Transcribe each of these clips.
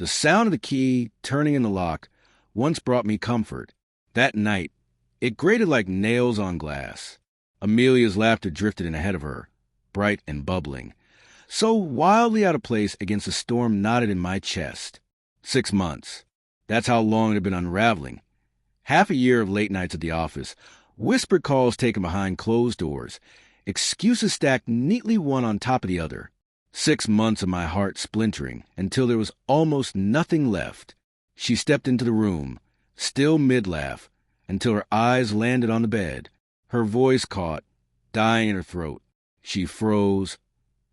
The sound of the key turning in the lock once brought me comfort. That night, it grated like nails on glass. Amelia's laughter drifted in ahead of her, bright and bubbling, so wildly out of place against the storm knotted in my chest. 6 months. That's how long it had been unraveling. Half a year of late nights at the office, whispered calls taken behind closed doors, excuses stacked neatly one on top of the other. 6 months of my heart splintering until there was almost nothing left. She stepped into the room, still mid-laugh, until her eyes landed on the bed. Her voice caught, dying in her throat. She froze,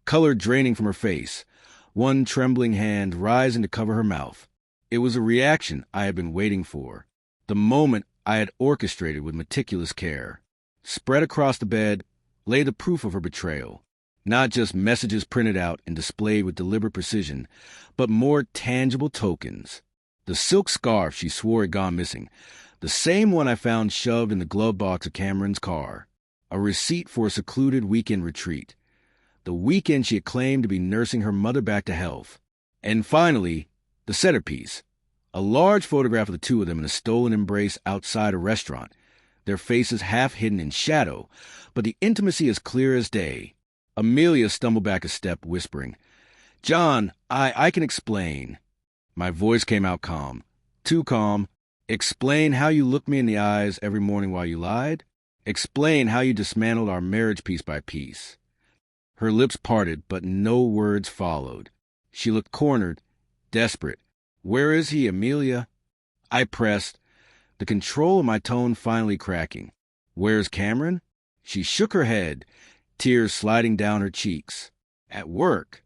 color draining from her face, one trembling hand rising to cover her mouth. It was a reaction I had been waiting for, the moment I had orchestrated with meticulous care. Spread across the bed lay the proof of her betrayal, not just messages printed out and displayed with deliberate precision, but more tangible tokens. The silk scarf she swore had gone missing, the same one I found shoved in the glove box of Cameron's car, a receipt for a secluded weekend retreat, the weekend she had claimed to be nursing her mother back to health. And finally, the centerpiece, a large photograph of the two of them in a stolen embrace outside a restaurant, their faces half hidden in shadow, but the intimacy as clear as day. Amelia stumbled back a step, whispering, "John, I can explain." My voice came out calm, too calm. "Explain how you looked me in the eyes every morning while you lied? Explain how you dismantled our marriage piece by piece." Her lips parted, but no words followed. She looked cornered, desperate. "Where is he, Amelia?" I pressed, the control of my tone finally cracking. "Where's Cameron?" She shook her head, tears sliding down her cheeks. "At work."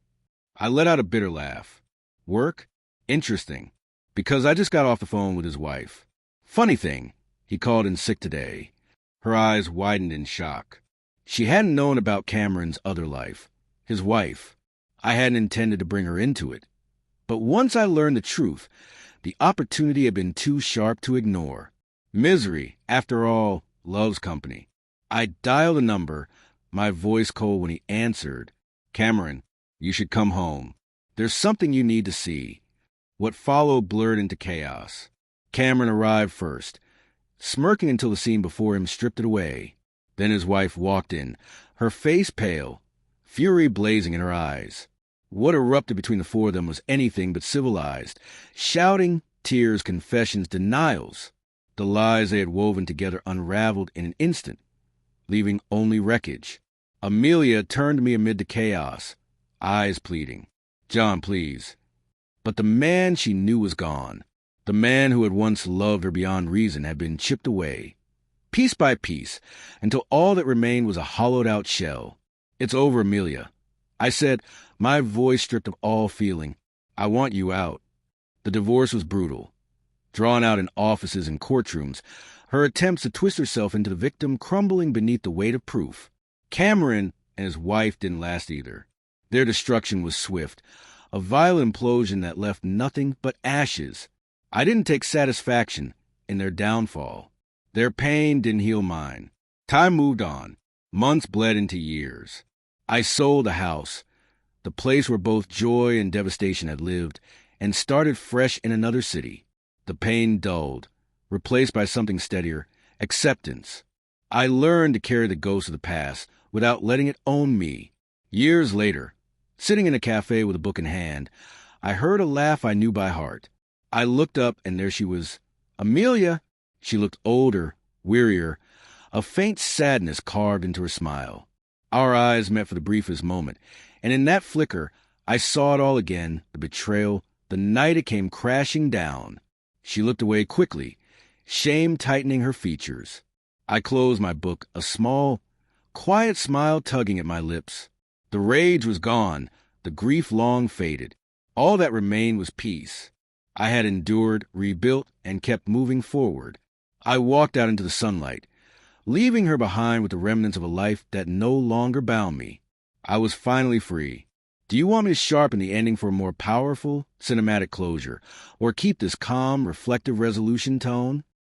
I let out a bitter laugh. "Work? Interesting. Because I just got off the phone with his wife. Funny thing, he called in sick today." Her eyes widened in shock. She hadn't known about Cameron's other life, his wife. I hadn't intended to bring her into it. But once I learned the truth, the opportunity had been too sharp to ignore. Misery, after all, loves company. I dialed a number, my voice cold when he answered. "Cameron, you should come home. There's something you need to see." What followed blurred into chaos. Cameron arrived first, smirking until the scene before him stripped it away. Then his wife walked in, her face pale, fury blazing in her eyes. What erupted between the four of them was anything but civilized. Shouting, tears, confessions, denials. The lies they had woven together unraveled in an instant, leaving only wreckage. Amelia turned to me amid the chaos, eyes pleading, "John, please." But the man she knew was gone. The man who had once loved her beyond reason had been chipped away, piece by piece, until all that remained was a hollowed-out shell. "It's over, Amelia," I said, my voice stripped of all feeling. "I want you out." The divorce was brutal. Drawn out in offices and courtrooms, her attempts to twist herself into the victim crumbling beneath the weight of proof. Cameron and his wife didn't last either. Their destruction was swift, a violent implosion that left nothing but ashes. I didn't take satisfaction in their downfall. Their pain didn't heal mine. Time moved on. Months bled into years. I sold the house, the place where both joy and devastation had lived, and started fresh in another city. The pain dulled, replaced by something steadier, acceptance. I learned to carry the ghost of the past without letting it own me. Years later, sitting in a cafe with a book in hand, I heard a laugh I knew by heart. I looked up, and there she was. "Amelia!" She looked older, wearier, a faint sadness carved into her smile. Our eyes met for the briefest moment, and in that flicker, I saw it all again, the betrayal, the night it came crashing down. She looked away quickly, shame tightening her features. I closed my book, a small, quiet smile tugging at my lips. The rage was gone, the grief long faded. All that remained was peace. I had endured, rebuilt, and kept moving forward. I walked out into the sunlight, leaving her behind with the remnants of a life that no longer bound me. I was finally free. Do you want me to sharpen the ending for a more powerful, cinematic closure, or keep this calm, reflective resolution tone?